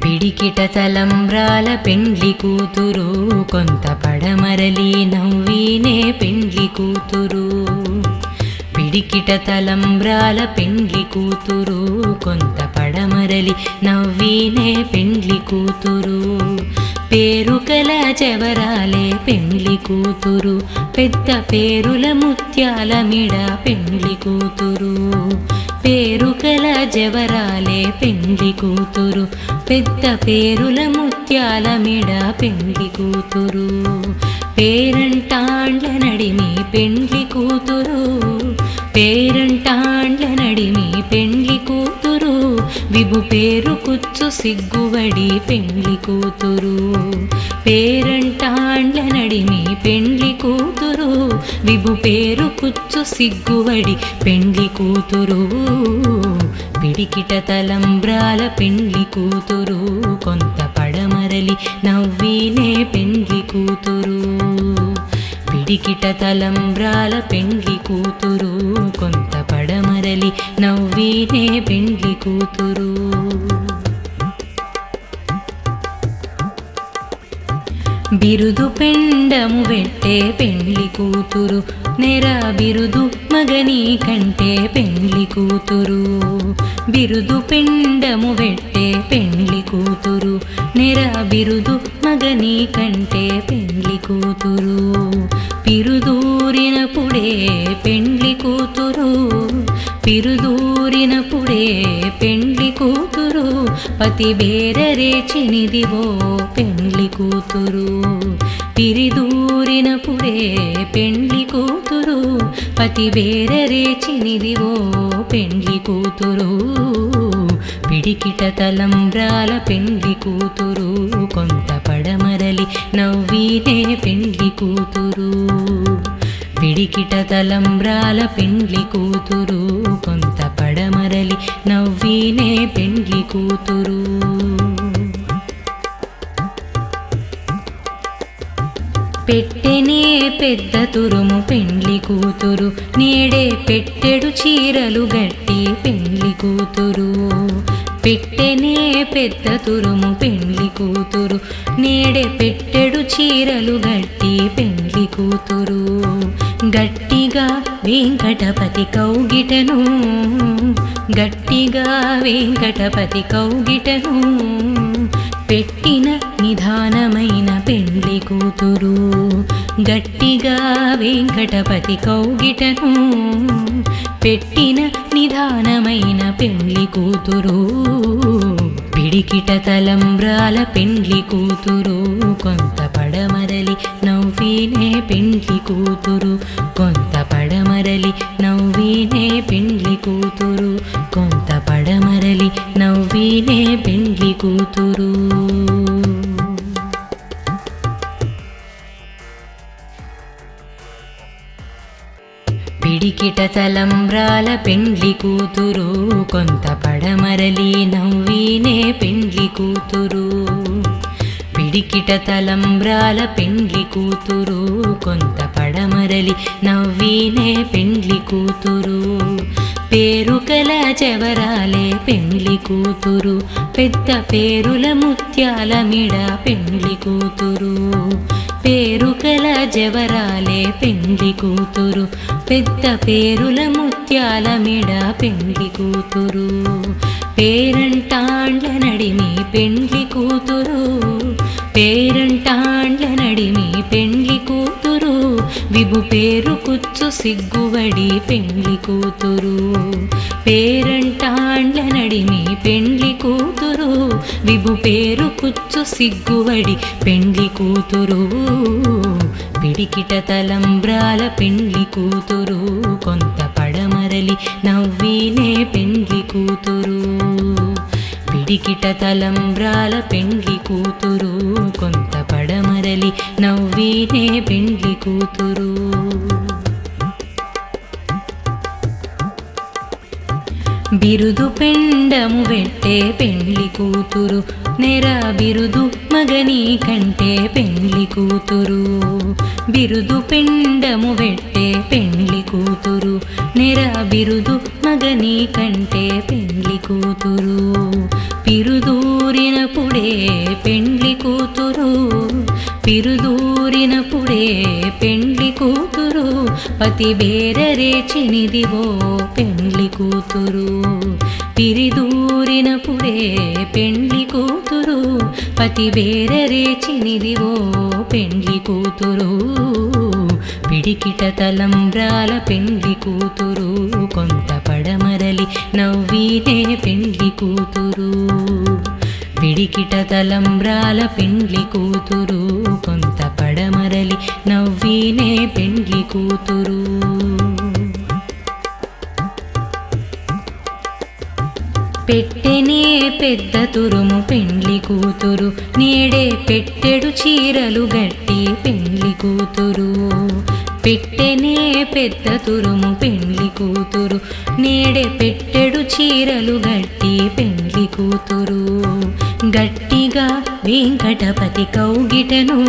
పిడికిట తలంబ్రాల పెండ్లి కూతురు కొంత పడమరలి నవ్వినే పెండ్లి కూతురు. పిడికిట తలంబ్రాల పెండ్లి కూతురు కొంత పడమరలి నవ్వినే పెండ్లి కూతురు. పేరుకల చెవరాలే పెండ్లి కూతురు, పెద్ద పేరుల ముత్యాల మిడ పెండ్లి కూతురు. పేరుకల జవరాలే పెండ్లి కూతురు, పెద్ద పేరుల ముత్యాల మిడ పెండ్లి కూతురు. పేరంటాండ్ల నడిమి పెండ్లి కూతురు, పేరంటాండ్ల నడిమి పెండ్లి కూతురు. విభు పేరు కుచ్చు సిగ్గువడి పెండ్లి కూతురు. పేరంటాండ్ల నడిమి పెండ్లి కూతురు, విభు పేరు కుచ్చు సిగ్గువడి పెండ్లి కూతురు. పిడికిట తలంబ్రాల పెండ్లి కూతురు కొంత పడమరలి నవ్వినే పెండ్లి కూతురు. పిడికిట తలంబ్రాల పెండ్లి కూతురు కొంత పడమరలి నవ్వినే పెండ్లి కూతురు. బిరుదు పెండము వెట్టే పెండ్లి కూతురు, నెర బిరుదు మగని కంటే పెండ్లి కూతురు. బిరుదు పెండము వెట్టే పెండ్లి కూతురు, నెర బిరుదు మగని కంటే పెండ్లి కూతురు. పిరుదూరినప్పుడే పెండ్లి కూతురు, పిరుదూరినప్పుడే పెండ్లి కూతురు. పతి బేరరేచినిదివో పెండ్లి కూతురు. పిరిదూరినప్పుడే పెండ్లి కూతురు, పతి బేరరేచినిదివో పెండ్లి కూతురు. పిడికిట తలంబ్రాల పెండ్లి కూతురు కొంత పడమరలి నవ్వినే పెండ్లి కూతురు. పిడికిట తలంబ్రాల పెండ్లి కూతురు కొంత పడమరలి నవ్వినే పెండ్లి కూతురు. పెట్టెనే పెద్ద తురుము పెండ్లి కూతురు, నేడే పెట్టెడు చీరలు గట్టి పెండ్లి కూతురు. పెట్టెనే పెద్ద తురుము పెండ్లి కూతురు, నేడే పెట్టెడు చీరలు గట్టి పెండ్లి కూతురు. గట్టిగా వెంకటపతి కౌగిటను, గట్టిగా వెంకటపతి కౌగిటను పెట్టిన నిధానమైన పెండ్లి కూతురు. గట్టిగా వెంకటపతి కౌగిటను పెట్టిన నిధానమైన పెండ్లి కూతురు. పిడికిట తలంబ్రాల పెండ్లి కూతురు కొంత పడమరలి నవ్వినే పెండ్లి కూతురు. కొంత పడమరలి నవ్వినే పెండ్లి కూతురు. కొంత పడమరలి నవ్వినే పెండ్లి కూతురు. పిడికిట తలంబ్రాల పెండ్లి కూతురు కొంత పడమరలి నవ్వినే పెండ్లి కూతురు. పిడికిట తలంబ్రాల పెండ్లి కూతురు కొంత పడమరలి నవ్వినే పెండ్లి కూతురు. పేరుకల చెవరాలే పెండ్లి కూతురు, పెద్ద పేరుల ముత్యాల మిడ పెండ్లి కూతురు. పేరుకల జవరాలే పెండ్లి కూతురు, పెద్ద పేరుల ముత్యాల మిడ పెండ్లి కూతురు. పేరంటాండ్ల నడిమి పెండ్లి కూతురు, పేరంటాండ్ల నడిమి పెండ్లి కూతురు. విభు పేరు కుచ్చు సిగ్గువడి పెండ్లి కూతురు. పేరంటాండ్ల నడిమి పెండ్లి కూతురు, విభు పేరు కుచ్చు సిగ్గువడి పెండ్లి కూతురు. పిడికిట తలంబ్రాల పెండ్లి కూతురు కొంత పడమరలి నవ్వినే పెండ్లి కూతురు. పిడికిట తలంబ్రాల పెండ్లి కూతురు కొంత పడమరలి నవ్వినే పెండ్లి కూతురు. బిరుదు పెండము వెట్టే పెండ్లి కూతురు నెర బిరుదు మగని కంటే పెండ్లి కూతురు. బిరుదు పెండము వెట్టే పెండ్లి కూతురు నెర బిరుదు మగని కంటే పెండ్లి కూతురు. పిరుదూరినప్పుడే పెండ్లి కూతురు పిరుదూరినప్పుడే పెండ్లి కూతురు పతి బేరరేచినిదివో పెండ్లి కూతురు. పిరిదూరినప్పుడే పెండ్లి కూతురు పతి బేరరేచినిదివో పెండ్లి కూతురు. పిడికిట తలంబ్రాల పెండ్లి కూతురు కొంత పడమరలి నవ్వినే పెండ్లి కూతురు. పిడికిట తలంబ్రాల పెండ్లి కూతురు కొంత పడమరలి నవ్వినే పెండ్లి కూతురు. పెట్టెనే పెద్ద తురుము పెండ్లి కూతురు నేడే పెట్టెడు చీరలు గట్టి పెండ్లి కూతురు. పెట్టెనే పెద్ద తురుము పెండ్లి కూతురు నేడే పెట్టెడు చీరలు గట్టి పెండ్లి కూతురు. గట్టిగా వెంకటపతి కౌగిటను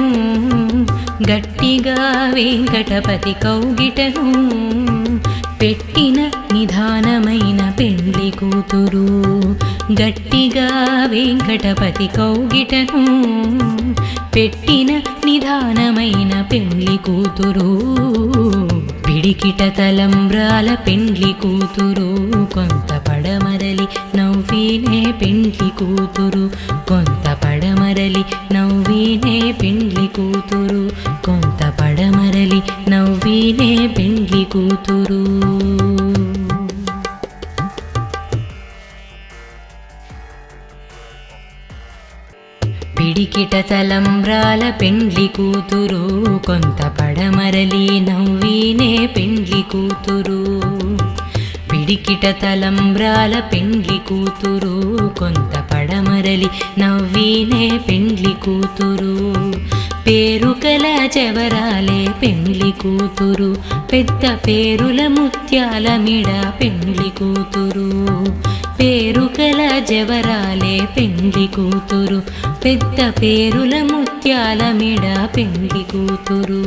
గట్టిగా వెంకటపతి కౌగిటను పెట్టిన నిధానమైన పెండ్లి కూతురు. గట్టిగా వెంకటపతి కౌగిటను పెట్టిన నిధానమైన పెండ్లి కూతురు. పిడికిట తలంబ్రాల పెండ్లి కూతురు కొంత పడమరలి నవ్వినే పెండ్లి కూతురు. కొంత పడమరలి నవ్వినే పెండ్లి కూతురు. కొంత పడమరలి నవ్వినే పెండ్లి కూతురు. పిడికిట తలంబ్రాల పెండ్లి కూతురు కొంత పడమరలి నవ్వినే పెండ్లి కూతురు. పిడికిట తలంబ్రాల పెండ్లి కూతురు కొంత పడమరలి నవ్వినే పెండ్లి కూతురు. పేరుకల జవరాలే పెండ్లి కూతురు పెద్ద పేరుల ముత్యాల మిడ పెండ్లి కూతురు. పేరుకల జవరాలే పెండ్లి కూతురు పెద్ద పేరుల ముత్యాల మిడ పెండ్లి కూతురు.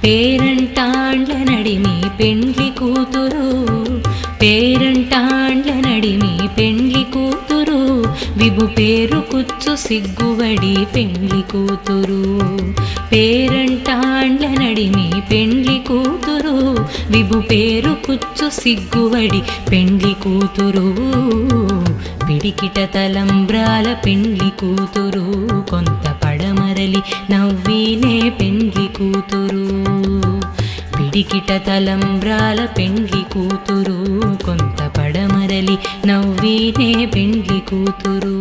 పేరంటాండ్ల నడిమి పెండ్లి కూతురు పేరంటాండ్ల నడిమి పెండ్లి కూతురు విభు పేరు కుచ్చు సిగ్గువడి పెండ్లి కూతురు. పేరంటాండ్ల నడిమి పెండ్లి కూతురు విభు పేరు కుచ్చు సిగ్గువడి పెండ్లి కూతురు. పిడికిట తలంబ్రాల పెండ్లి కూతురు కొంత పడమరలి నవ్వినే పెండ్లి కూతురు. పిడికిట తలంబ్రాల పెండ్లి కూతురు కొంత పడమరలి నవ్వినే పెండ్లి కూతురు.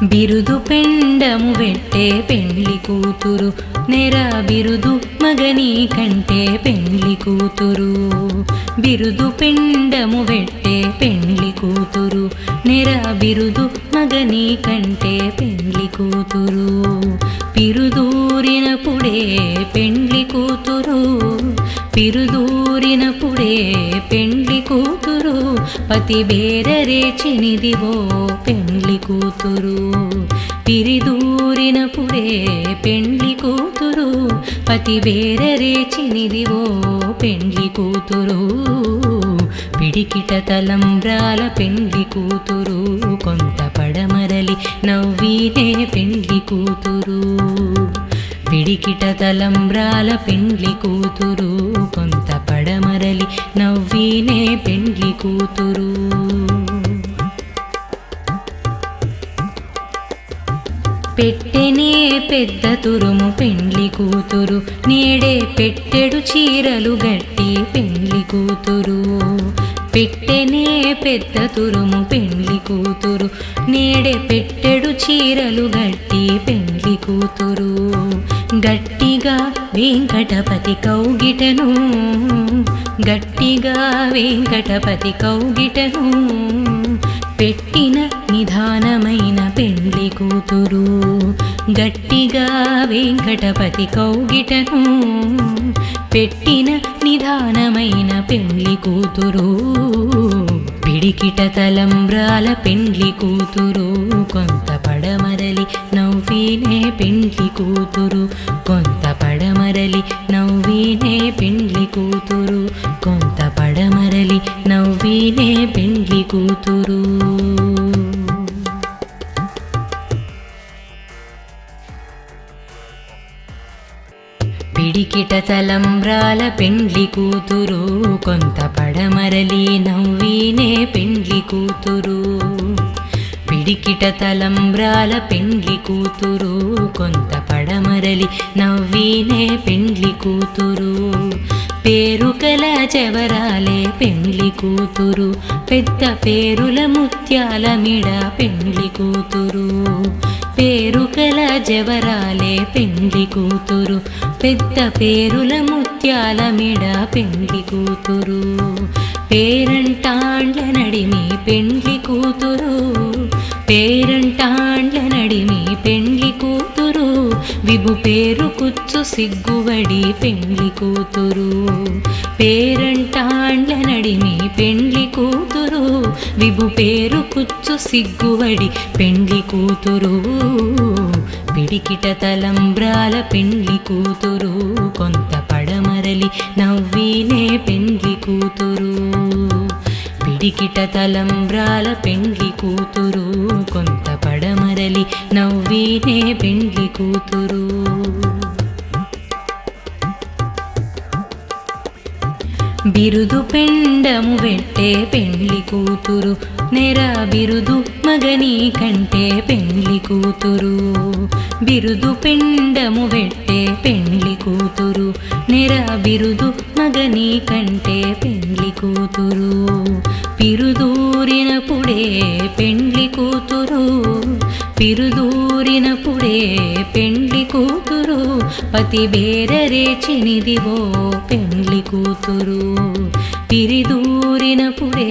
బిరుదు పెండము వెట్టే పెండ్లి కూతురు నెర బిరుదు మగని కంటే పెండ్లి కూతురు. బిరుదు పెండము వెట్టే పెండ్లి కూతురు నెర బిరుదు మగని కంటే పెండ్లి కూతురు. పిరుదూరినప్పుడే పెండ్లి కూతురు పిరుదూరినప్పుడే పెండ్లి కూతురు పతి బేరరేచినిదివో పెండ్లి కూతురు. పిరిదూరినప్పుడే పెండ్లి కూతురు పతి బేరరేచినిదివో పెండ్లి కూతురు. పిడికిట తలంబ్రాల పెండ్లి కూతురు కొంత పడమరలి నవ్వినే పెండ్లి కూతురు. పిడికిట తలంబ్రాల పెండ్లి కూతురు కొంత పడమరలి నవ్వినే పెండ్లి కూతురు. పెట్టెనే పెద్ద తురుము పెండ్లి కూతురు నేడే పెట్టెడు చీరలు గట్టి పెండ్లి కూతురు. పెట్టెనే పెద్ద తురుము పెండ్లి కూతురు నేడే పెట్టెడు చీరలు గట్టి పెండ్లి కూతురు. గట్టిగా వెంకటపతి కౌగిటను గట్టిగా వెంకటపతి కౌగిటను పెట్టిన నిధానమైన పెండ్లి కూతురు. గట్టిగా వెంకటపతి కౌగిటను పెట్టిన నిదానమైన పెండ్లి కూతురు పిడికిట తలంబ్రాల పెండ్లి కూతురు కొంత పడమరలి నవ్వినే పెండ్లి కూతురు కొంత పడమరలి నవ్వినే పెండ్లి కూతురు కొంత పడమరలి నవ్వినే పెండ్లి కూతురు పిడికిట తలంబ్రాల పెండ్లి కూతురు కొంత పడమరలి నవ్వినే పెండ్లి కూతురు పిడికిట తలంబ్రాల పెండ్లి కూతురు కొంత పడమరలి నవ్వినే పెండ్లి కూతురు పేరుకల చెవరాలే పెండ్లి కూతురు పెద్ద పేరుల ముత్యాల మిడ పెండ్లి కూతురు పేరుకల జవరాలే పెండ్లి కూతురు పెద్ద పేరుల ముత్యాల మిడ పెండ్లి కూతురు పేరంటాండ్ల నడిమి పెండ్లి కూతురు పేరంటాండ్ల నడిమి పెండ్లి కూతురు విభు పేరు కుచ్చు సిగ్గువడి పెండ్లి కూతురు పేరంటాండ్ల నడిమి పెండ్లి కూతురు విభు పేరు కుచ్చు సిగ్గువడి పెండ్లి కూతురు పిడికిట తలంబ్రాల పెండ్లి కూతురు కొంత పడమరలి నవ్వినే పెండ్లి కూతురు పిడికిట తలంబ్రాల పెండ్లి కూతురు కొంత పడమరలి నవ్వినే పెండ్లి కూతురు బిరుదు పెండము వెట్టే పెండ్లి కూతురు నెర బిరుదు మగని కంటే పెండ్లి కూతురు బిరుదు పెండము వెట్టే పెండ్లి కూతురు నెర బిరుదు మగని కంటే పెండ్లి కూతురు పిరుదూరినప్పుడే పెండ్లి కూతురు పిరుదూరినప్పుడే పెండ్లి కూతురు పతి బేరరేచినిదివో పెండ్లి కూతురు పిరిదూరినప్పుడే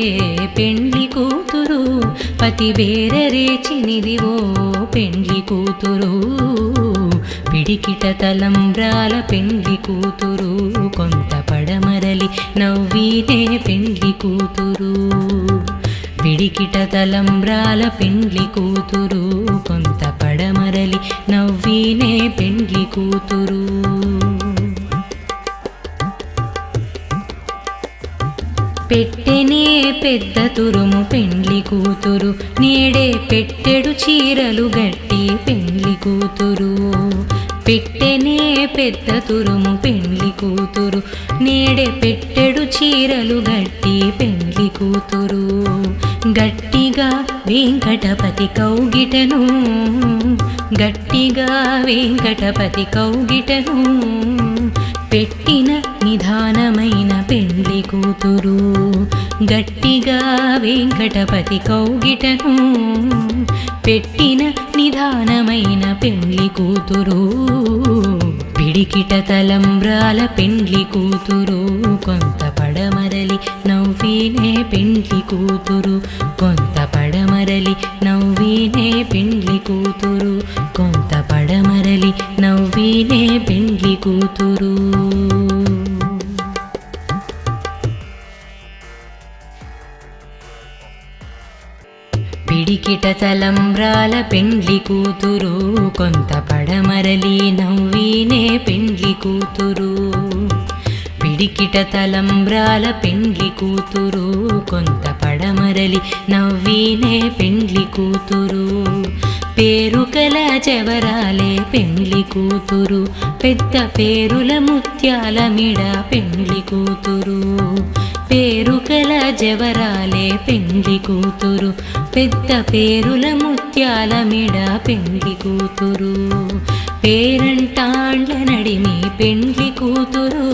పెండ్లి కూతురు పతి బేరరేచినిదివో పెండ్లి కూతురు పిడికిట తలంబ్రాల పెండ్లి కూతురు కొంత పడమరలి నవ్వినే పెండ్లి కూతురు పిడికిట తలంబ్రాల పెండ్లి కూతురు కొంత పడమరలి నవ్వినే పెండ్లి కూతురు పెట్టెనే పెద్ద తురుము పెండ్లి కూతురు నేడే పెట్టెడు చీరలు గట్టి పెండ్లి కూతురు పెట్టెనే పెద్ద తురుము పెండ్లి కూతురు నేడే పెట్టెడు చీరలు గట్టి పెండ్లి కూతురు గట్టిగా వెంకటపతి కౌగిటను గట్టిగా వెంకటపతి కౌగిటను పెట్టిన నిదానమైన పెండ్లి కూతురు గట్టిగా వెంకటపతి కౌగిటను పెట్టిన నిదానమైన పెండ్లి కూతురు పిడికిట తలంబ్రాల పెండ్లి కూతురు కొంత పడమరలి నవ్వినే పెండ్లి కూతురు కొంత పడమరలి నవ్వినే పెండ్లి కూతురు కొంత పడమరలి నవ్వినే పెండ్లి కూతురు పిడికిట తలంబ్రాల పెండ్లి కూతురు కొంత పడమరలి నవ్వినే పెండ్లి కూతురు పిడికిట తలంబ్రాల పెండ్లి కూతురు కొంత పడమరలి నవ్వినే పెండ్లి కూతురు పేరుకల చెవరాలే పెండ్లి కూతురు పెద్ద పేరుల ముత్యాల మిడ పెండ్లి కూతురు పేరుకల జవరాలే పెండ్లి కూతురు పెద్ద పేరుల ముత్యాల మిడ పెండ్లి కూతురు పేరంటాండ్ల నడిమి పెండ్లి కూతురు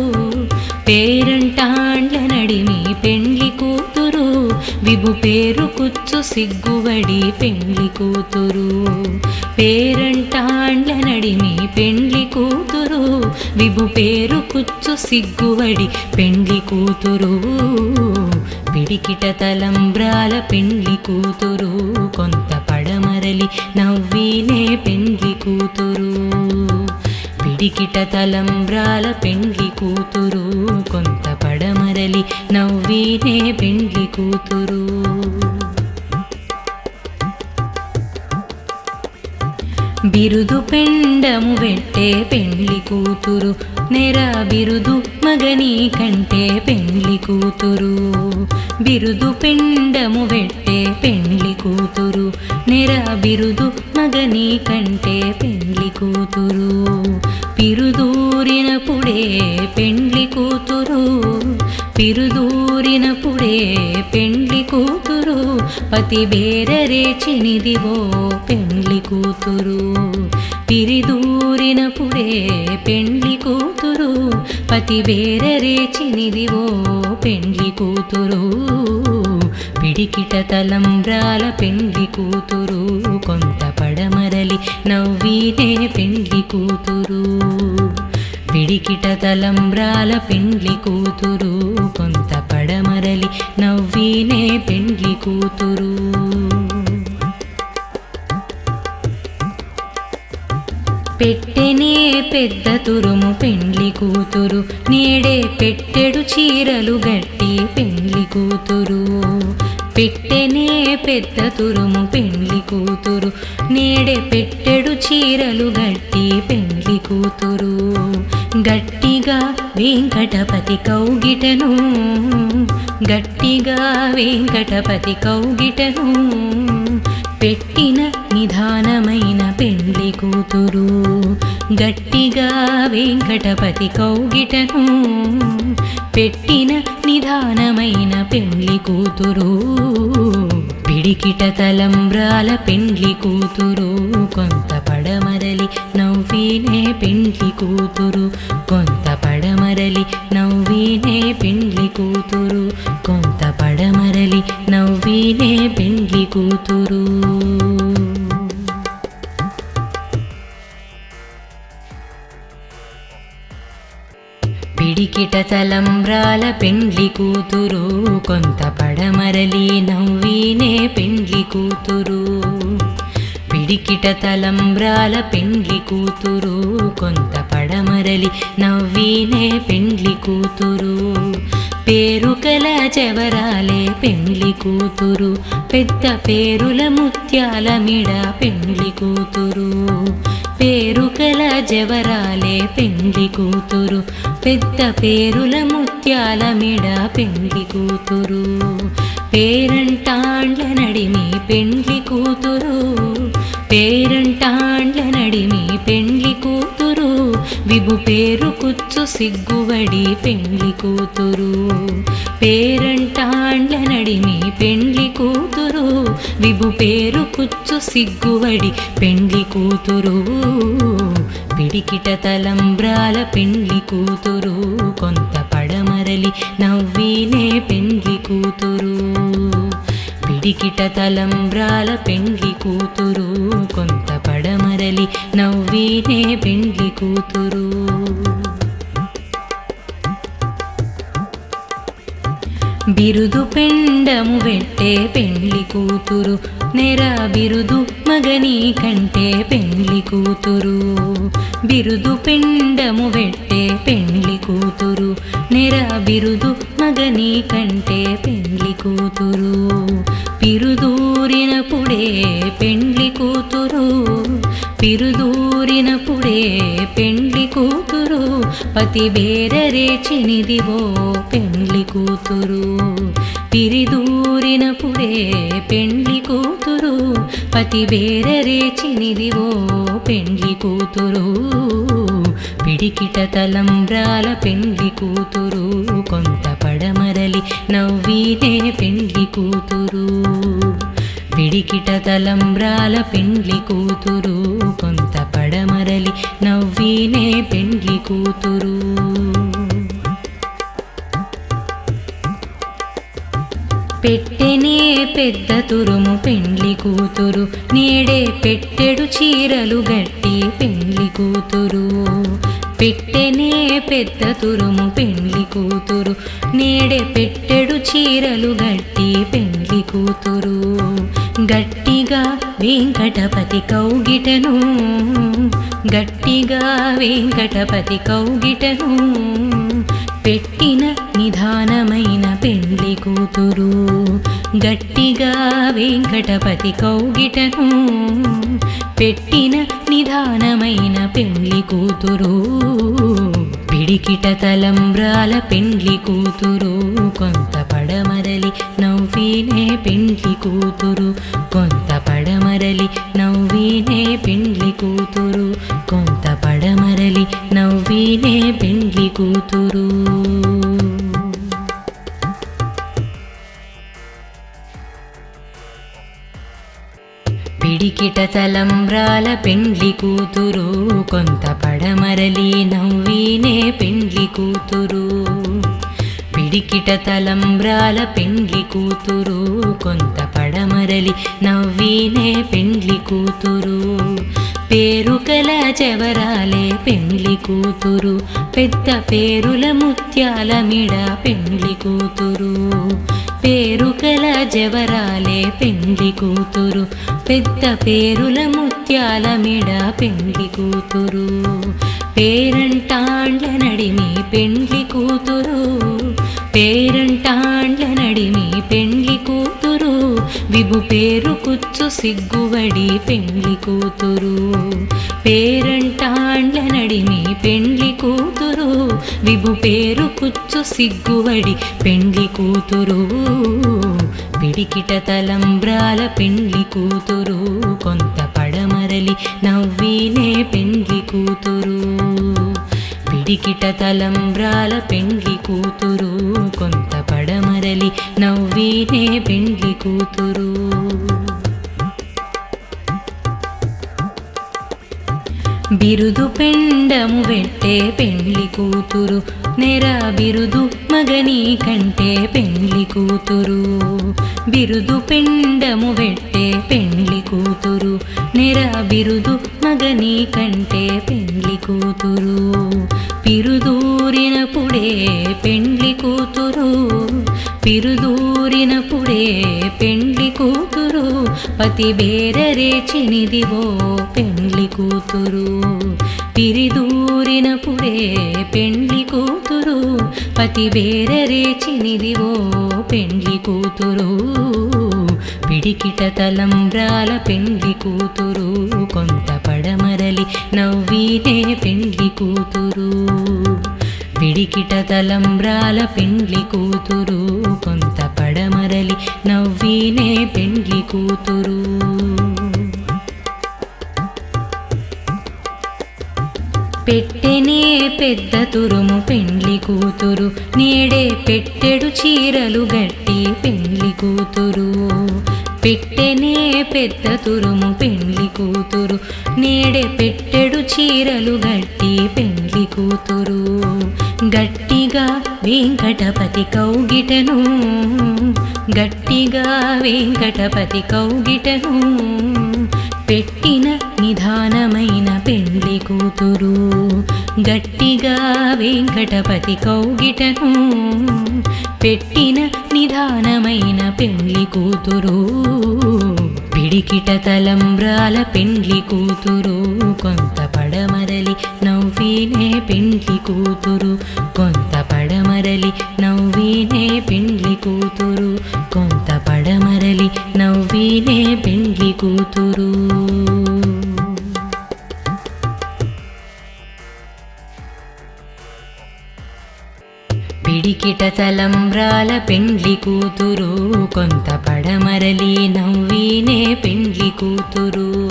పేరంటాండ్ల నడిమి పెండ్లి కూతురు విభు పేరు కుచ్చు సిగ్గువడి పెండ్లి కూతురు పేరంటాండ్ల నడిమి పెండ్లి కూతురు విభు పేరు కుచ్చు సిగ్గువడి పెండ్లి కూతురు పిడికిట తలంబ్రాల పెండ్లి కూతురు కొంత పడమరలి నవ్వినే పెండ్లి కూతురు పిడికిట తలంబ్రాల పెండ్లి కూతురు కొంత పడమరలి నవ్వీనే పెండ్లి కూతురు బిరుదు పెండము వెట్టే పెండ్లి కూతురు నెర బిరుదు మగని కంటే పెండ్లి కూతురు బిరుదు పెండము వెట్టే పెండ్లి కూతురు నెర బిరుదు మగని కంటే పెండ్లి కూతురు పిరుదూరినప్పుడే పెండ్లి కూతురు పిరుదూరినప్పుడే పెండ్లి కూతురు పతి బేరరేచినిదివో పెండ్లి కూతురు పిరిదూరినప్పుడే పెండ్లి కూతురు పతి బేరరేచినిదివో పెండ్లి కూతురు పిడికిట తలంబ్రాల పెండ్లి కూతురు కొంత పడమరలి నవ్వీనే పెండ్లి కూతురు పిడికిట తలంబ్రాల పెండ్లి కూతురు కొంత పడమరలి నవ్వీనే పెండ్లి కూతురు పెట్టెనే పెద్ద తురుము పెండ్లి కూతురు నేడే పెట్టెడు చీరలు గట్టి పెండ్లి కూతురు పెట్టెనే పెద్ద తురుము పెండ్లి కూతురు నేడే పెట్టెడు చీరలు గట్టి పెండ్లి కూతురు గట్టిగా వెంకటపతి కౌగిటను గట్టిగా వెంకటపతి కౌగిటను పెట్టిన నిదానమైన పెండ్లి కూతురు గట్టిగా వెంకటపతి కౌగిటను పెట్టిన నిదానమైన పెండ్లి కూతురు పిడికిట తలంబ్రాల పెండ్లి కూతురు కొంత పడమరలి నవ్వీనే పెండ్లి కూతురు కొంత పడమరలి నవ్వీనే పెండ్లి కూతురు కొంత పడమరలి నవ్వీనే పెండ్లి కూతురు పిడికిట తలంబ్రాల పెండ్లి కూతురు కొంత పడమరలి నవ్వీనే పెండ్లి కూతురు పిడికిట తలంబ్రాల పెండ్లి కూతురు కొంత పడమరలి నవ్వీనే పెండ్లి కూతురు పేరుకల జవరాలే పెండ్లి కూతురు పెద్ద పేరుల ముత్యాల మిడ పెండ్లి కూతురు పేరుకల జవరాలే పెండ్లి కూతురు పెద్ద పేరుల ముత్యాల మిడ పెండ్లి కూతురు పేరంటాండ్ల నడిమి పెండ్లి కూతురు పేరంటాండ్ల నడిమి పెండ్లి కూతురు విభు పేరు కుచ్చు సిగ్గువడి పెండ్లి కూతురు పేరంటాండ్ల నడిమి పెండ్లి కూతురు విభు పేరు కుచ్చు సిగ్గువడి పెండ్లి కూతురు పిడికిట తలంబ్రాల పెండ్లి కూతురు కొంత పడమరలి నవ్వీనే పెండ్లి కూతురు పిడికిట తలంబ్రాల పెండ్లి కూతురు కొంత పడమరలి నవ్వీనే పెండ్లి కూతురు బిరుదు పెండము వెట్టే పెండ్లి కూతురు నెర బిరుదు మగని కంటే పెండ్లి కూతురు బిరుదు పెండము వెట్టే పెండ్లి కూతురు నెర బిరుదు మగని కంటే పెండ్లి కూతురు పిరుదూరినప్పుడే పెండ్లి కూతురు పిరుదూరినప్పుడే పెండ్లి కూతురు పతి బేరరేచినిదివో పెండ్లి కూతురు పిరిదూరినప్పుడే పెండ్లి కూతురు పతి బేరరేచినిదివో పెండ్లి కూతురు పిడికిట తలంబ్రాల పెండ్లి కూతురు కొంత పడమరలి నవ్వీనే పెండ్లి కూతురు పిడికిట తలంబ్రాల పెండ్లి కూతురు కొంత పడమరలి నవ్వీనే పెండ్లి కూతురు పెట్టెనే పెద్ద తురుము పెండ్లి కూతురు నేడే పెట్టెడు చీరలు గట్టి పెండ్లి కూతురు పెట్టెనే పెద్ద తురుము పెండ్లి కూతురు నేడే పెట్టెడు చీరలు గట్టి పెండ్లి కూతురు గట్టిగా వెంకటపతి కౌగిటను గట్టిగా వెంకటపతి కౌగిటను పెట్టిన నిదానమైన పెండ్లి కూతురు. గట్టిగా వెంకటపతి కౌగిటను పెట్టిన నిదానమైన పెండ్లి కూతురు. పిడికిట తలంబ్రాల పెండ్లి కూతురు. కొంత పడమరలి నవ్వినే పెండ్లి కూతురు. కొంత పడమరలి నవ్వినే పెండ్లి కూతురు. కొంత పడమరలి నవ్వినే పెండ్లి కూతురు. పిడికిట తలంబ్రాల పెండ్లి కూతురు. కొంత పడమరలి నవ్వినే పెండ్లి కూతురు. పిడికిట తలంబ్రాల పెండ్లి కూతురు. కొంత పడమరలి నవ్వినే పెండ్లి కూతురు. పేరుకల చెవరాలే పెండ్లి కూతురు. పెద్ద పేరుల ముత్యాల మిడ పెండ్లి కూతురు. పేరుకల జవరాలే పెండ్లి కూతురు. పెద్ద పేరుల ముత్యాల మిడ పెండ్లి కూతురు. పేరంటాండ్ల నడిమి పెండ్లి కూతురు. పేరంటాండ్ల నడిమి పెండ్లి కూతురు. విభు పేరు కుచ్చు సిగ్గువడి పెండ్లి కూతురు. పేరంటాండ్ల నడిమి పెండ్లి కూతురు. విభు పేరు కుచ్చు సిగ్గువడి పెండ్లి కూతురు. పిడికిట తలంబ్రాల పెండ్లి కూతురు. కొంత పడమరలి నవ్వినే పెండ్లి కూతురు. పిడికిట తలంబ్రాల పెండ్లి కూతురు. కొంత పడమరలి నవ్వినే పెండ్లి కూతురు. బిరుదు పెండము వెట్టే పెండ్లి కూతురు. నెర బిరుదు మగని కంటే పెండ్లి కూతురు. బిరుదు పెండము వెట్టే పెండ్లి కూతురు. నెర బిరుదు మగని కంటే పెండ్లి కూతురు. పిరుదూరినప్పుడే పెండ్లి కూతురు. పిరుదూరినప్పుడే పెండ్లి కూతురు. పతి బేరరేచినిదివో పెండ్లి కూతురు. పిరిదూరినప్పుడే పెండ్లి కూతురు. పతి బేరరేచినిదివో పెండ్లి కూతురు. పిడికిట తలంబ్రాల పెండ్లి కూతురు. కొంత పడమరలి నవ్వినే పెండ్లి కూతురు. పిడికిట తలంబ్రాల పెండ్లి కూతురు. కొంత పడమరలి నవ్వినే పెండ్లి కూతురు. పెట్టెనే పెద్ద తురుము పెండ్లి కూతురు. నేడే పెట్టెడు చీరలు గట్టి పెండ్లి కూతురు. పెట్టెనే పెద్ద తురుము పెండ్లి కూతురు. నేడే పెట్టెడు చీరలు గట్టి పెండ్లి కూతురు. గట్టిగా వెంకటపతి కౌగిటను. గట్టిగా వెంకటపతి కౌగిటను పెట్టిన నిదానమైన పెండ్లి కూతురు. గట్టిగా వెంకటపతి కౌగిటను పెట్టిన నిదానమైన పెండ్లి కూతురు. పిడికిట తలంబ్రాల పెండ్లి కూతురు. కొంత పడమరలి నవ్వినే పెండ్లి కూతురు. కొంత పడమరలి నవ్వినే పెండ్లి కూతురు. కొంత పడమరలి నవ్వినే పెండ్లి కూతురు. పిడికిట తలంబ్రాల పెండ్లి కూతురు. కొంత పడమరలి నవ్వినే పెండ్లి కూతురు.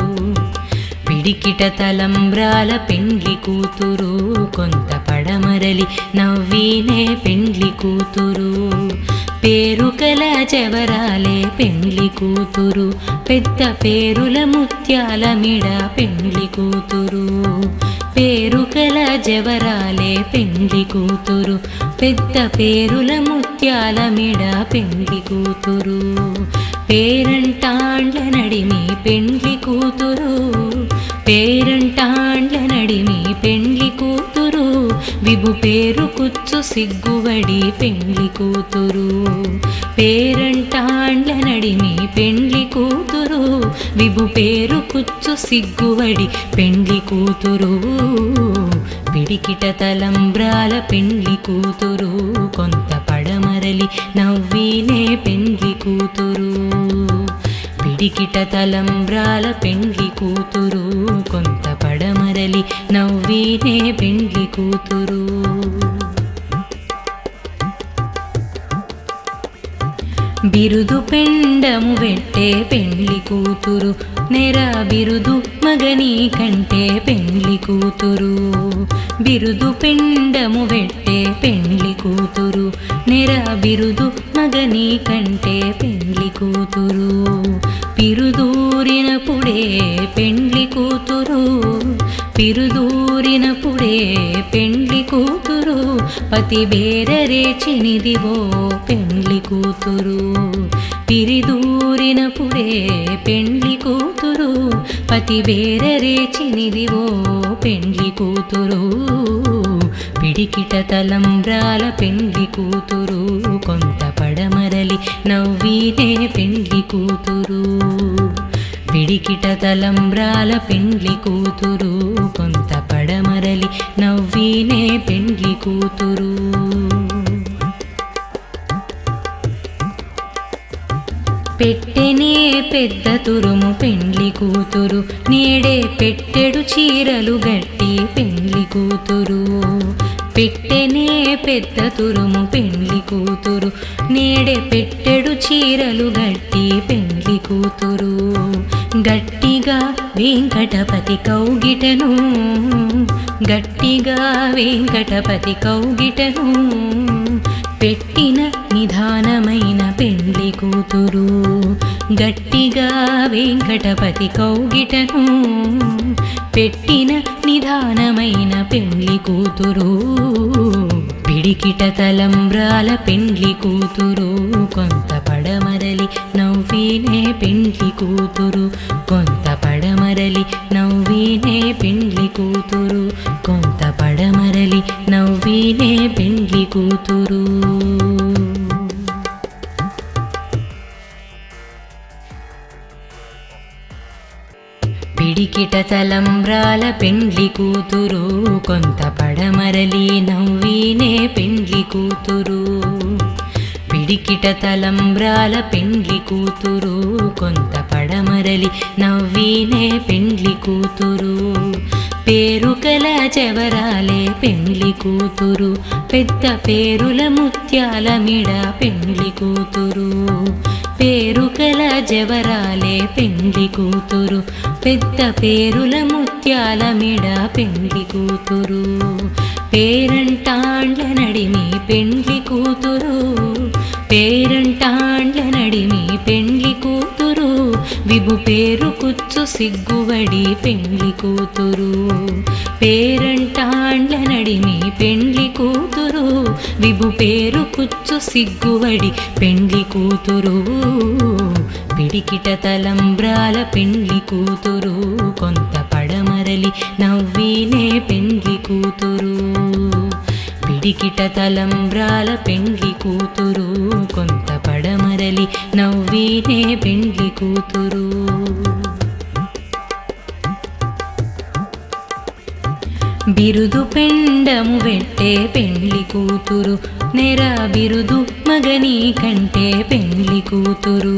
పిడికిట తలంబ్రాల పెండ్లి కూతురు. కొంత పడమరలి నవ్వినే పెండ్లి కూతురు. పేరుకల చెవరాలే పెండ్లి కూతురు. పెద్ద పేరుల ముత్యాల మిడ పెండ్లి కూతురు. పేరుకల జవరాలే పెండ్లి కూతురు. పెద్ద పేరుల ముత్యాల మిడ పెండ్లి కూతురు. పేరంటాండ్ల నడిమి పెండ్లి కూతురు. పేరంటాండ్ల నడిమి పెండ్లి కూతురు. విభు పేరు కుచ్చు సిగ్గువడి పెండ్లి కూతురు. పేరంటాండ్ల నడిమి పెండ్లి కూతురు. విభు పేరు కుచ్చు సిగ్గువడి పెండ్లి కూతురు పిడికిట తలంబ్రాల పెండ్లి కూతురు కొంత పడమరలి నవ్వినే పెండ్లి కూతురు పిడికిట తలంబ్రాల పెండ్లి కూతురు కొంత పడమరలి నవ్వినే పెండ్లి కూతురు బిరుదు పెండము వెట్టే పెండ్లి కూతురు నెర బిరుదు మగని కంటే పెండ్లి కూతురు బిరుదు పెండము వెట్టే పెండ్లి కూతురు నెర బిరుదు మగని కంటే పెండ్లి కూతురు పిరుదూరినప్పుడే పెండ్లి కూతురు పిరుదూరినప్పుడే పెండ్లి కూతురు పతి బేరరేచినిదివో పెండ్లి కూతురు పిరిదూరినప్పుడే పెండ్లి కూతురు పతి బేరరేచినిదివో పెండ్లి కూతురు పిడికిట తలంబ్రాల పెండ్లి కూతురు కొంత పడమరలి నవ్వినే పెండ్లి కూతురు పిడికిట తలంబ్రాల పెండ్లి కూతురు కొంత పడమరలి నవ్వినే పెండ్లి కూతురు పెట్టెనే పెద్ద తురుము పెండ్లి కూతురు నేడే పెట్టెడు చీరలు గట్టి పెండ్లి కూతురు పెట్టెనే పెద్ద తురుము పెండ్లి కూతురు నేడే పెట్టెడు చీరలు గట్టి పెండ్లి కూతురు గట్టిగా వెంకటపతి కౌగిటను గట్టిగా వెంకటపతి కౌగిటను పెట్టిన నిదానమైన పెండ్లి కూతురు గట్టిగా వెంకటపతి కౌగిటను పెట్టిన నిదానమైన పెండ్లి కూతురు పిడికిట తలంబ్రాల పెండ్లి కూతురు కొంత పడమరలి నవ్వినే పెండ్లి కూతురు కొంత పడమరలి నవ్వినే పెండ్లి కూతురు కొంత పడమరలి నవ్వినే పెండ్లి కూతురు పిడికిట తలంబ్రాల పెండ్లి కూతురు కొంత పడమరలి నవ్వినే పెండ్లి కూతురు పిడికిట తలంబ్రాల పెండ్లి కూతురు కొంత పడమరలి నవ్వినే పెండ్లి కూతురు పేరుకల జవరాలే పెండ్లి కూతురు పెద్ద పేరుల ముత్యాల మిడ పెండ్లి కూతురు పేరుకల జవరాలే పెండ్లి కూతురు పెద్ద పేరుల ముత్యాల మిడ పెండ్లి కూతురు పేరంటాండ్ల నడిమి పెండ్లి కూతురు పేరంటాండ్ల నడిమి పెండ్లి కూతురు విభు పేరు కుచ్చు సిగ్గువడి పెండ్లి కూతురు పేరంటాండ్ల నడిమి పెండ్లి కూతురు విభు పేరు కుచ్చు సిగ్గువడి పెండ్లి కూతురు పిడికిట తలంబ్రాల పెండ్లి కూతురు కొంత పడమరలి నవ్వినే పెండ్లి కూతురు పిడికిట తలంబ్రాల పెండ్లి కూతురు కొంత పడమరలి నవ్వినే పెండ్లి కూతురు బిరుదు పెండము వెట్టే పెండ్లి కూతురు నెర బిరుదు మగని కంటే పెండ్లి కూతురు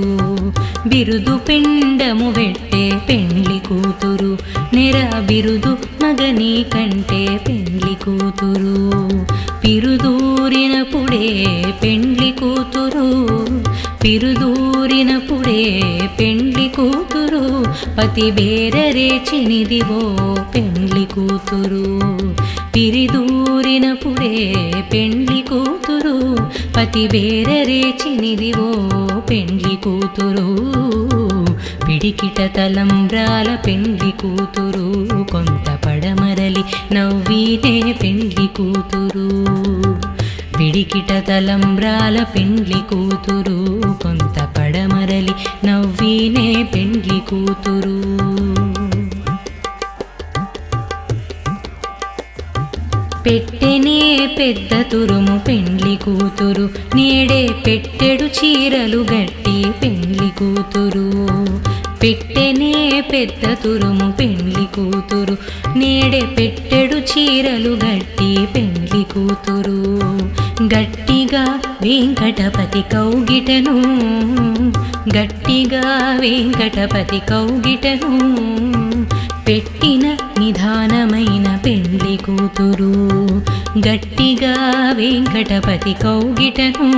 బిరుదు పెండము వెట్టే పెండ్లి కూతురు నెర బిరుదు మగని కంటే పెండ్లి కూతురు పిరుదూరినప్పుడే పెండ్లి కూతురు పిరుదూరినప్పుడే పెండ్లి కూతురు పతి బేరరేచినిదివో పెండ్లి కూతురు పిరిదూరినప్పుడే పెండ్లి కూతురు పతి బేరరేచినిదివో పెండ్లి కూతురు పిడికిట తలంబ్రాల పెండ్లి కూతురు కొంత పడమరలి నవ్వినే పెండ్లి కూతురు పిడికిట తలంబ్రాల పెండ్లి కూతురు కొంత పడమరలి నవ్వినే పెండ్లి కూతురు పెట్టెనే పెద్ద తురుము పెండ్లి కూతురు నేడే పెట్టెడు చీరలు గట్టి పెండ్లి కూతురు పెట్టెనే పెద్ద తురుము పెండ్లి కూతురు నేడే పెట్టెడు చీరలు గట్టి పెండ్లి కూతురు గట్టిగా వెంకటపతి కౌగిటను గట్టిగా వెంకటపతి కౌగిటను పెట్టిన నిదానమైన పెండ్లి కూతురు గట్టిగా వెంకటపతి కౌగిటను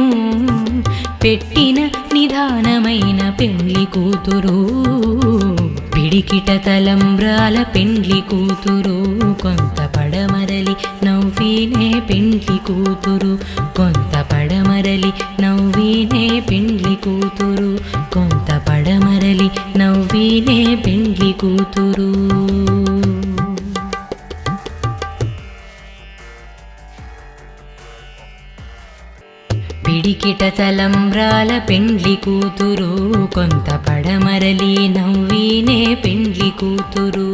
పెట్టిన నిదానమైన పెండ్లి కూతురు పిడికిట తలంబ్రాల పెండ్లి కూతురు కొంత పడమరలి నవ్వినే పెండ్లి కూతురు కొంత పడమరలి నవ్వినే పెండ్లి కూతురు కొంత పడమరలి నవ్వినే పెండ్లి కూతురు పిడికిట తలంబ్రాల పెండ్లి కూతురు కొంత పడమరలి నవ్వినే పెండ్లి కూతురు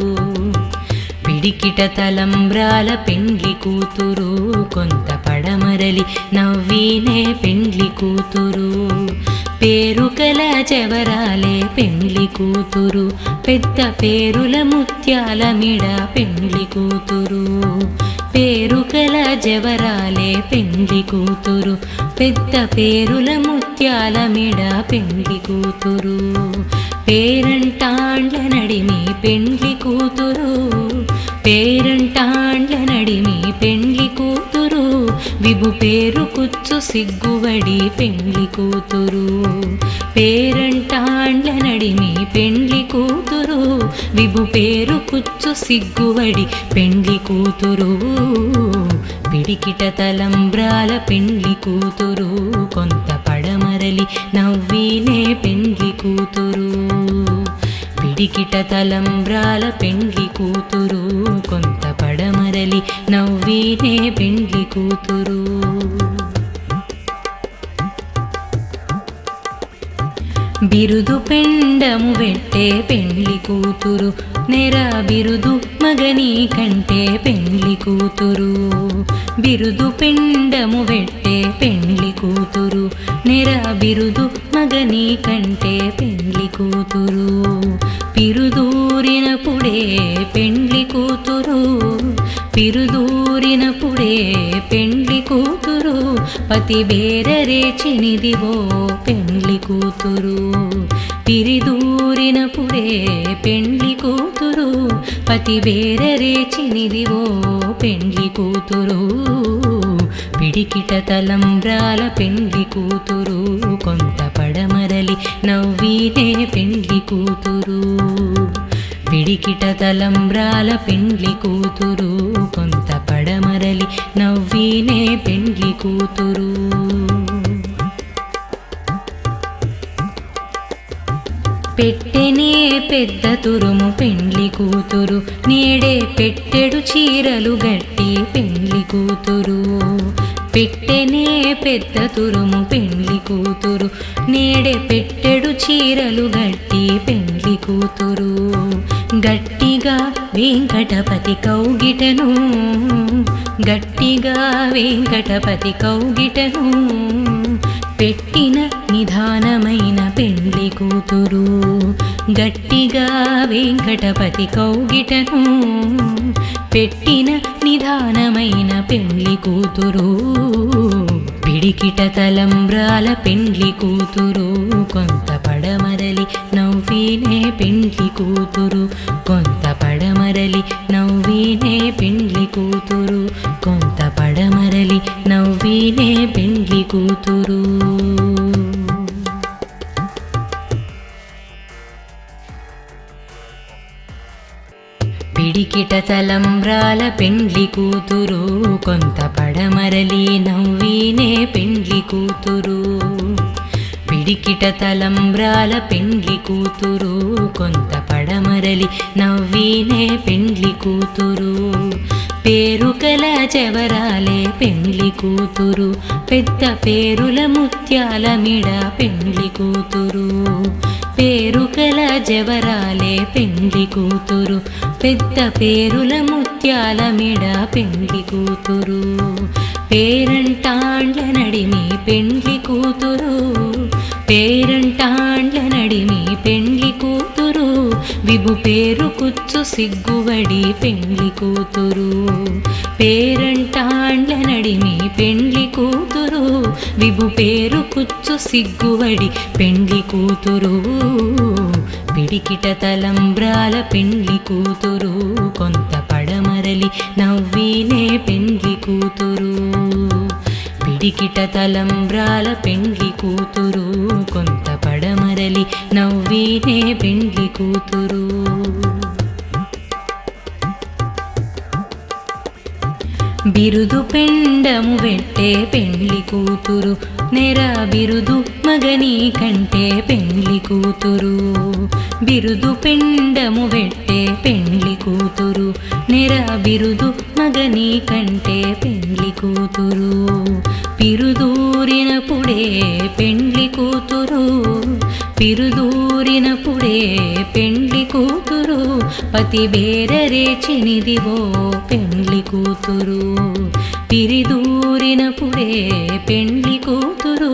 పిడికిట తలంబ్రాల పెండ్లి కూతురు కొంత పడమరలి నవ్వినే పెండ్లి కూతురు పేరుకల చెవరాలే పెండ్లి కూతురు పెద్ద పేరుల ముత్యాల మిడ పెండ్లి కూతురు పేరుకల జవరాలే పెండ్లి కూతురు పెద్ద పేరుల ముత్యాల మిడ పెండ్లి కూతురు పేరంటాండ్ల నడిమి పెండ్లి కూతురు పేరంటాండ్ల నడిమి పెండ్లి కూతురు విభు పేరు కుచ్చు సిగ్గువడి పెండ్లి కూతురు పేరంటాండ్ల నడిమి పెండ్లి కూతురు విభు పేరు కుచ్చు సిగ్గువడి పెండ్లి కూతురు పిడికిట తలంబ్రాల పెండ్లి కూతురు కొంత పడమరలి నవ్వినే పెండ్లి కూతురు పిడికిట తలంబ్రాల పెండ్లి కూతురు కొంత పడమరలి నవ్వినే పెండ్లి కూతురు బిరుదు పెండము వెట్టే పెండ్లి కూతురు నెర బిరుదు మగని కంటే పెండ్లి కూతురు బిరుదు పెండము వెట్టే పెండ్లి కూతురు నెర బిరుదు మగని కంటే పెండ్లి కూతురు పిరుదూరినప్పుడే పెండ్లి కూతురు పిరుదూరినప్పుడే పెండ్లి కూతురు పతి బేరరేచినిదివో పెండ్లి కూతురు పిరిదూరినప్పుడే పెండ్లి కూతురు పతి బేరరేచినిదివో పెండ్లి కూతురు పిడికిట తలంబ్రాల పెండ్లి కూతురు కొంత పడమరలి నవ్వినే పెండ్లి కూతురు పిడికిట తలంబ్రాల పెండ్లి కూతురు కొంత పడమరలి నవ్వినే పెండ్లి కూతురు పెట్టెనే పెద్ద తురుము పెండ్లి కూతురు నేడే పెట్టెడు చీరలు గట్టి పెండ్లి కూతురు పెట్టెనే పెద్ద తురుము పెండ్లి కూతురు నేడే పెట్టెడు చీరలు గట్టి పెండ్లి కూతురు గట్టిగా వెంకటపతి కౌగిటను గట్టిగా వెంకటపతి కౌగిటను పెట్టిన నిదానమైన పెండ్లి కూతురు గట్టిగా వెంకటపతి కౌగిటను పెట్టిన నిదానమైన పెండ్లి కూతురు పిడికిట తలంబ్రాల పెండ్లి కూతురు కొంత పడమరలి నవ్వినే పెండ్లి కూతురు కొంత పడమరలి నవ్వినే పెండ్లి కూతురు కొంత పడమరలి నవ్వినే పెండ్లి కూతురు పిడికిట తలంబ్రాల పెండ్లి కూతురు కొంత పడమరలి నవ్వినే పెండ్లి కూతురు పిడికిట తలంబ్రాల పెండ్లి కూతురు కొంత పడమరలి నవ్వినే పెండ్లి కూతురు పేరుకల చెవరాలే పెండ్లి కూతురు పెద్ద పేరుల ముత్యాల మిడ పెండ్లి కూతురు పేరుకల జవరాలే పెండ్లి కూతురు పెద్ద పేరుల ముత్యాల మిడ పెండ్లి కూతురు పేరంటాండ్ల నడిమి పెండ్లి కూతురు పేరంటాండ్ల నడిమి పెండ్లి కూతురు కూతురు విభు పేరు కుచ్చు సిగ్గువడి పెండ్లి కూతురు పేరంటాండ్ల నడిమి పెండ్లి కూతురు విభు పేరు కుచ్చు సిగ్గువడి పెండ్లి కూతురు పిడికిట తలంబ్రాల పెండ్లి కూతురు కొంత పడమరలి నవ్వినే పెండ్లి కూతురు పిడికిట తలంబ్రాల పెండ్లి కూతురు కొంత పడమరలి నవ్వినే పెండ్లి కూతురు బిరుదు పెండము వెట్టే పెండ్లి కూతురు నెర బిరుదు మగని కంటే పెండ్లి కూతురు బిరుదు పెండము వెట్టే పెండ్లి కూతురు నెర బిరుదు మగని కంటే పెండ్లి కూతురు పిరుదూరినప్పుడే పెండ్లి కూతురు పిరుదూరినప్పుడే పెండ్లి కూతురు పతి బేరరేచినిదివో పెండ్లి కూతురు పిరిదూరినప్పుడే పెండ్లి కూతురు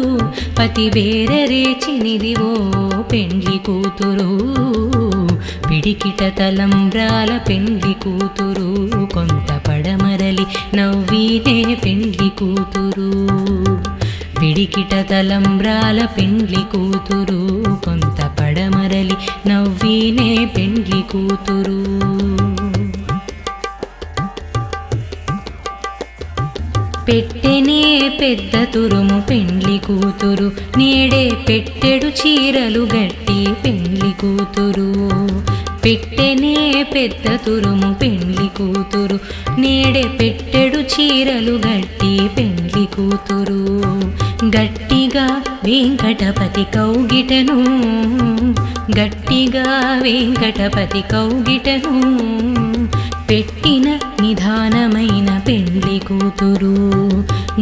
పతి బేరరేచినిదివో పెండ్లి కూతురు పిడికిట తలంబ్రాల పెండ్లి కూతురు కొంత పడమరలి నవ్వినే పెండ్లి కూతురు పిడికిట తలంబ్రాల పెండ్లి కూతురు కొంత పడమరలి నవ్వినే పెండ్లి కూతురు పెట్టెనే పెద్ద తురుము పెండ్లి కూతురు నేడే పెట్టెడు చీరలు గట్టి పెండ్లి కూతురు పెట్టెనే పెద్ద తురుము పెండ్లి కూతురు నేడే పెట్టెడు చీరలు గట్టి పెండ్లి కూతురు గట్టిగా వెంకటపతి కౌగిటను గట్టిగా వెంకటపతి కౌగిటను పెట్టిన నిదానమైన పెండ్లి కూతురు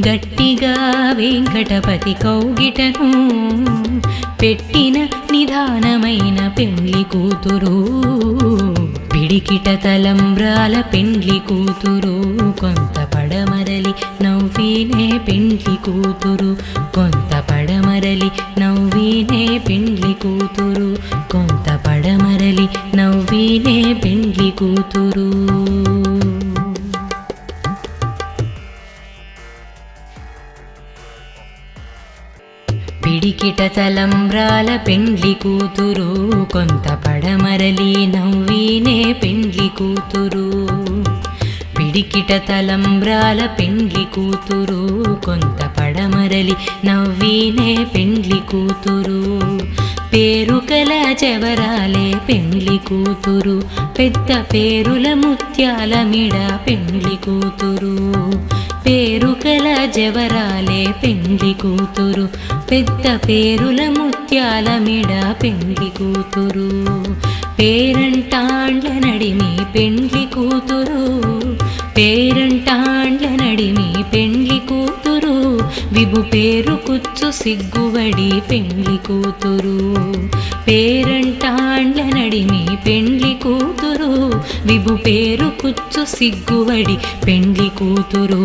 గట్టిగా వెంకటపతి కౌగిటను పెట్టిన నిదానమైన పెండ్లి కూతురు పిడికిట తలంబ్రాల పెండ్లి కూతురు కొంత పడమరలి నవ్వినే పెండ్లి కూతురు కొంత పడమరలి నవ్వినే పెండ్లి కూతురు కొంత పడమరలి నవ్వినే పెండ్లి కూతురు పిడికిట తలంబ్రాల పెండ్లి కూతురు కొంత పడమరలి నవ్వినే పెండ్లి కూతురు పిడికిట తలంబ్రాల పెండ్లి కూతురు కొంత పడమరలి నవ్వినే పెండ్లి కూతురు పేరుకల జవరాలే పెండ్లి కూతురు పెద్ద పేరుల ముత్యాల మిడ పెండ్లి కూతురు పేరుకల జవరాలే పెండ్లి కూతురు పెద్ద పేరుల ముత్యాల మిడ పెండ్లి కూతురు పేరంటాండ్ల నడిమి పెండ్లి కూతురు పేరంటాండ్ల నడిమి పెండ్లి కూతురు విభు పేరు కుచ్చు సిగ్గువడి పెండ్లి కూతురు పేరంటాండ్ల నడిమి పెండ్లి కూతురు విభు పేరు కుచ్చు సిగ్గువడి పెండ్లి కూతురు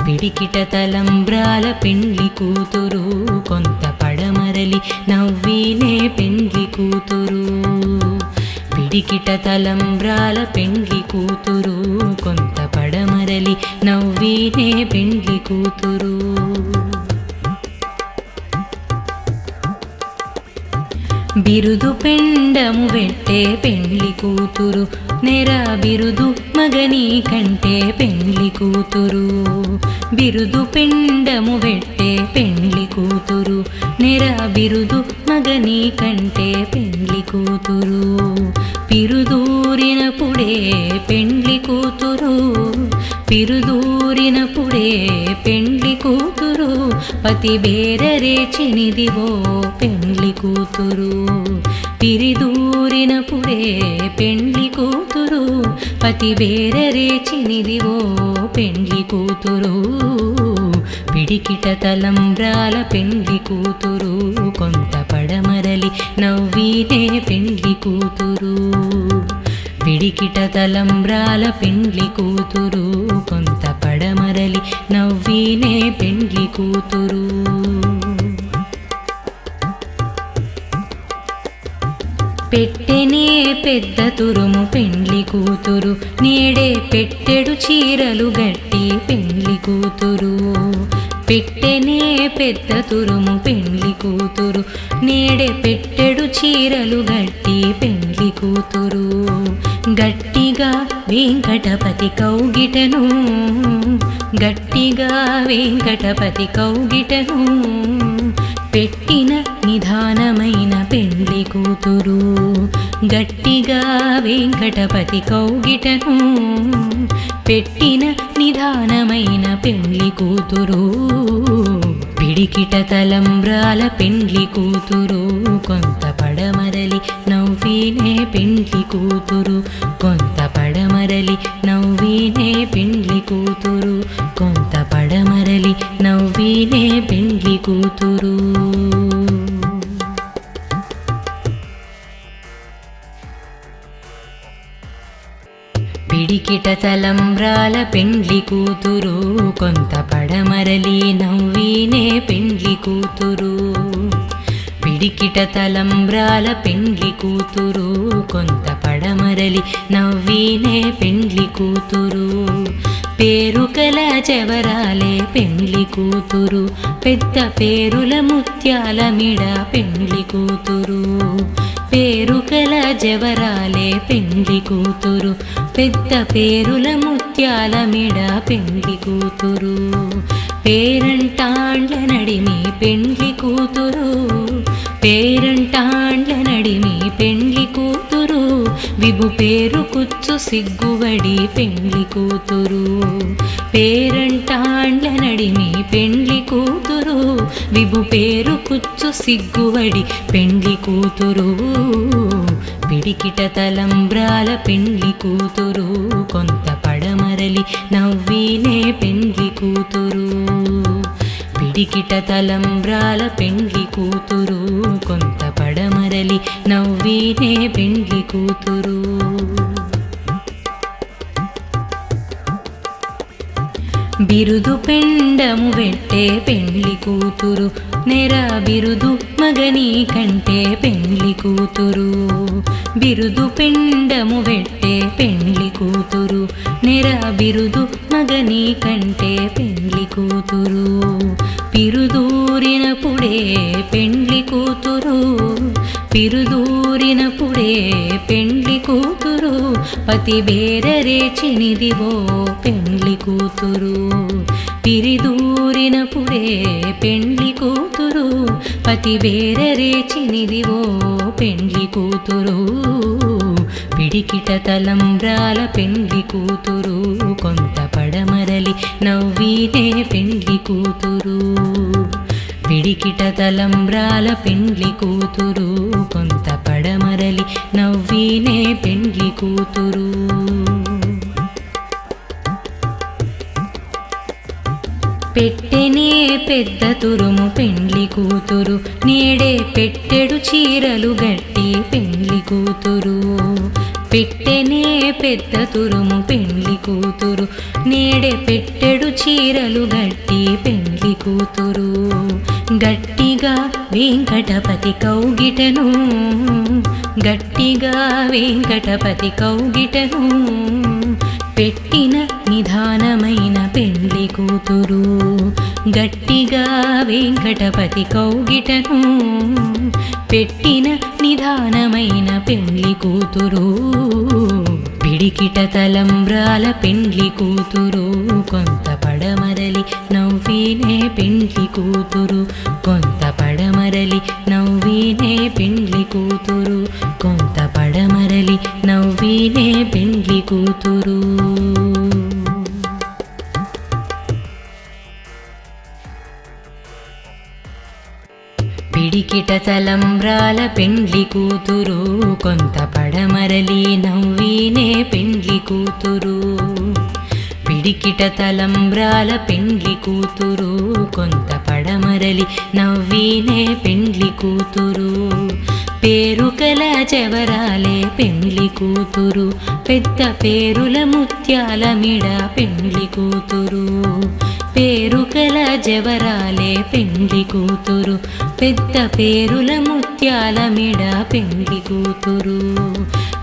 పిడికిట తలంబ్రాల పెండ్లి కూతురు కొంత పడమరలి నవ్వినే పెండ్లి కూతురు పిడికిట తలంబ్రాల పెండ్లి కూతురు కొంత పడమరలి నవ్వినే పెండ్లి కూతురు బిరుదు పెండము వెట్టే పెండ్లి కూతురు నెర బిరుదు మగని కంటే పెండ్లి కూతురు బిరుదు పెండము వెట్టే పెండ్లి కూతురు నెర బిరుదు మగని కంటే పెండ్లి కూతురు పిరుదూరినప్పుడే పెండ్లి కూతురు పిరుదూరినప్పుడే పెండ్లి కూతురు పతి బేరరేచినిదివో పెండ్లి కూతురు పిరిదూరినప్పుడే పెండ్లి కూతురు పతి బేరరేచినిదివో పెండ్లి కూతురు పిడికిట తలంబ్రాల పెండ్లి కూతురు కొంత పడమరలి నవ్వినే పెండ్లి కూతురు పిడికిట తలంబ్రాల పెండ్లి కూతురు కొంత పడమరలి నవ్వినే పెండ్లి కూతురు పెట్టెనే పెద్ద తురుము పెండ్లి కూతురు నేడే పెట్టెడు చీరలు గట్టి పెండ్లి కూతురు. పెట్టెనే పెద్ద తురుము పెండ్లి కూతురు నేడే పెట్టెడు చీరలు గట్టి పెండ్లి కూతురు. గట్టిగా వెంకటపతి కౌగిటను గట్టిగా వెంకటపతి కౌగిటను పెట్టిన నిదానమైన పెండ్లి కూతురు. గట్టిగా వెంకటపతి కౌగిటను పెట్టిన నిదానమైన పెండ్లి కూతురు. పిడికిట తలంబ్రాల పెండ్లి కూతురు కొంత పడమరలి నవ్వినే పెండ్లి కూతురు. కొంత పడమరలి నవ్వినే పెండ్లి కూతురు. కొంత పడమరలి నవ్వినే పెండ్లి కూతురు. పిడికిట తలంబ్రాల పెండ్లి కూతురు కొంత పడమరలి నవ్వినే పెండ్లి కూతురు. పిడికిట తలంబ్రాల పెండ్లి కూతురు కొంత పడమరలి నవ్వినే పెండ్లి కూతురు. పేరుకల చెవరాలే పెండ్లి కూతురు పెద్ద పేరుల ముత్యాల మిడ పెండ్లి కూతురు. పేరుకల జవరాలే పెండ్లి కూతురు పెద్ద పేరుల ముత్యాల మిడ పెండ్లి కూతురు. పేరంటాండ్ల నడిమి పెండ్లి కూతురు పేరంటాండ్ల నడిమి పెండ్లి కూతురు. విభు పేరు కుచ్చు సిగ్గువడి పెండ్లి కూతురు. పేరంటాండ్ల నడిమి పెండ్లి కూతురు విభు పేరు కుచ్చు సిగ్గువడి పెండ్లి కూతురు. పిడికిట తలంబ్రాల పెండ్లి కూతురు కొంత పడమరలి నవ్వినే పెండ్లి కూతురు. పిడికిట తలంబ్రాల పెండ్లి కూతురు కొంత పడమరలి నవ్వినే పెండ్లి కూతురు. బిరుదు పెండము వెట్టే పెండ్లి కూతురు నెర బిరుదు మగని కంటే పెండ్లి కూతురు. బిరుదు పెండము వెట్టే పెండ్లి కూతురు నెర బిరుదు మగని కంటే పెండ్లి కూతురు. పిరుదూరినప్పుడే పెండ్లి కూతురు పిరుదూరినప్పుడే పెండ్లి కూతురు. పతి బేరరేచినిదివో పెండ్లి కూతురు. పిరిదూరినప్పుడే పెండ్లి కూతురు పతి బేరరేచినిదివో పెండ్లి కూతురు. పిడికిట తలంబ్రాల పెండ్లి కూతురు కొంత పడమరలి నవ్వినే పెండ్లి కూతురు. పిడికిట తలంబ్రాల పెండ్లి కూతురు కొంత పడమరలి నవ్వినే పెండ్లి కూతురు. పెట్టెనే పెద్ద తురుము పెండ్లి కూతురు నేడే పెట్టెడు చీరలు గట్టి పెండ్లి కూతురు. పెట్టెనే పెద్ద తురుము పెండ్లి కూతురు నేడే పెట్టెడు చీరలు గట్టి పెండ్లి కూతురు. గట్టిగా వెంకటపతి కౌగిటను గట్టిగా వెంకటపతి కౌగిటను పెట్టిన నిదానమైన పెండ్లి కూతురు. గట్టిగా వెంకటపతి కౌగిటను పెట్టిన నిదానమైన పెండ్లి కూతురు. పిడికిట తలంబ్రాల పెండ్లి కూతురు కొంత పడమరలి నవ్వినే పెండ్లి కూతురు. కొంత పడమరలి నవ్వినే పెండ్లి కూతురు. కొంత పడమరలి నవ్వినే పెండ్లి కూతురు. పిడికిట తలంబ్రాల పెండ్లి కూతురు కొంత పడమరలి నవ్వినే పెండ్లి కూతురు. పిడికిట తలంబ్రాల పెండ్లి కూతురు కొంత పడమరలి నవ్వినే పెండ్లి కూతురు. పేరుకల చెవరాలే పెండ్లి కూతురు పెద్ద పేరుల ముత్యాల మిడ పెండ్లి కూతురు. పేరుకల జవరాలే పెండ్లి కూతురు పెద్ద పేరుల ముత్యాల మెడ పెండ్లి కూతురు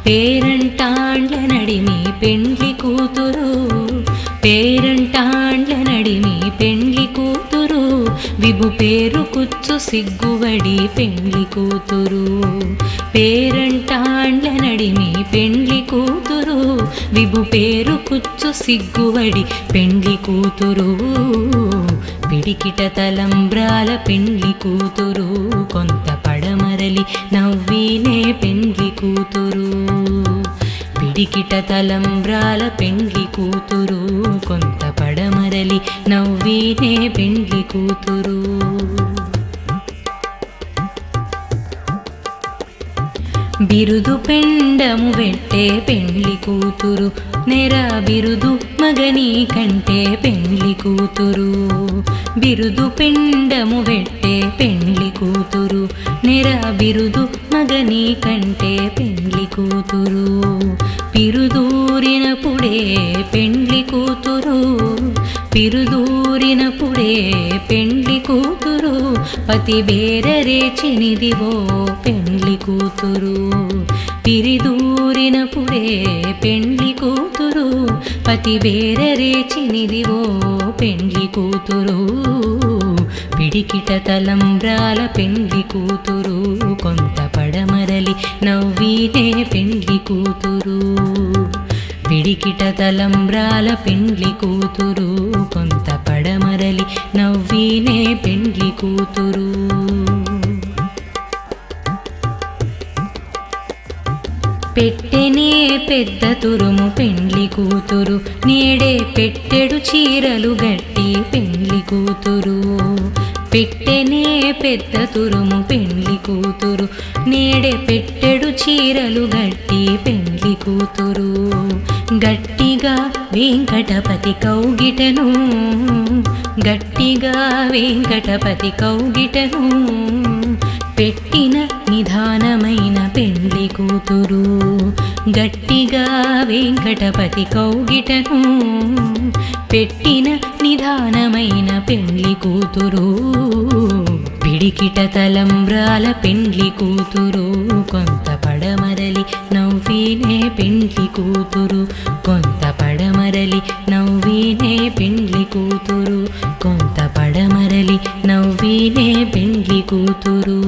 పేరంటాండ్ల నడిమి పెండ్లి కూతురు పేరంటాండ్ల నడిమి పెండ్లి కూతురు విభు పేరు కుచ్చు సిగ్గువడి పెండ్లి కూతురు పేరంటాండ్ల నడిమి పెండ్లి కూతురు విభు పేరు కుచ్చు సిగ్గువడి పెండ్లి కూతురు పిడికిట తలంబ్రాల పెండ్లి కూతురు కొంత పడమరలి నవ్వినే పెండ్లి కూతురు పిడికిట తలంబ్రాల పెండ్లి కూతురు కొంత పడమరలి నవ్వినే పెండ్లి కూతురు బిరుదు పెండము వెట్టే పెండ్లి కూతురు నెర బిరుదు మగని కంటే పెండ్లి కూతురు బిరుదు పెండము వెట్టే పెండ్లి కూతురు నెర బిరుదు మగని కంటే పెండ్లి కూతురు పిరుదూరినప్పుడే పెండ్లి కూతురు పిరుదూరినప్పుడే పెండ్లి కూతురు పతి బేరరేచినిదివో పెండ్లి కూతురు పిరిదూరినప్పుడే పెండ్లి కూతురు పతి బేరరేచినిదివో పెండ్లి కూతురు పిడికిట తలంబ్రాల పెండ్లి కూతురు కొంత పడమరలి నవ్వినే పెండ్లి కూతురు పిడికిట తలంబ్రాల పెండ్లి కూతురు కొంత పడమరలి నవ్వినే పెండ్లి కూతురు పెట్టెనే పెద్ద తురుము పెండ్లి కూతురు నేడే పెట్టెడు చీరలు గట్టి పెండ్లి కూతురు పెట్టెనే పెద్ద తురుము పెండ్లి కూతురు నేడే పెట్టెడు చీరలు గట్టి పెండ్లి కూతురు గట్టిగా వెంకటపతి కౌగిటను గట్టిగా వెంకటపతి కౌగిటను పెట్టిన నిదానమైన పెండ్లి కూతురు గట్టిగా వెంకటపతి కౌగిటను పెట్టిన నిదానమైన పెండ్లి కూతురు పిడికిట తలంబ్రాల పెండ్లి కూతురు కొంత పడమరలి నవ్వినే పెండ్లి కూతురు కొంత పడమరలి నవ్వినే పెండ్లి కూతురు కొంత పడమరలి నవ్వినే పెండ్లి కూతురు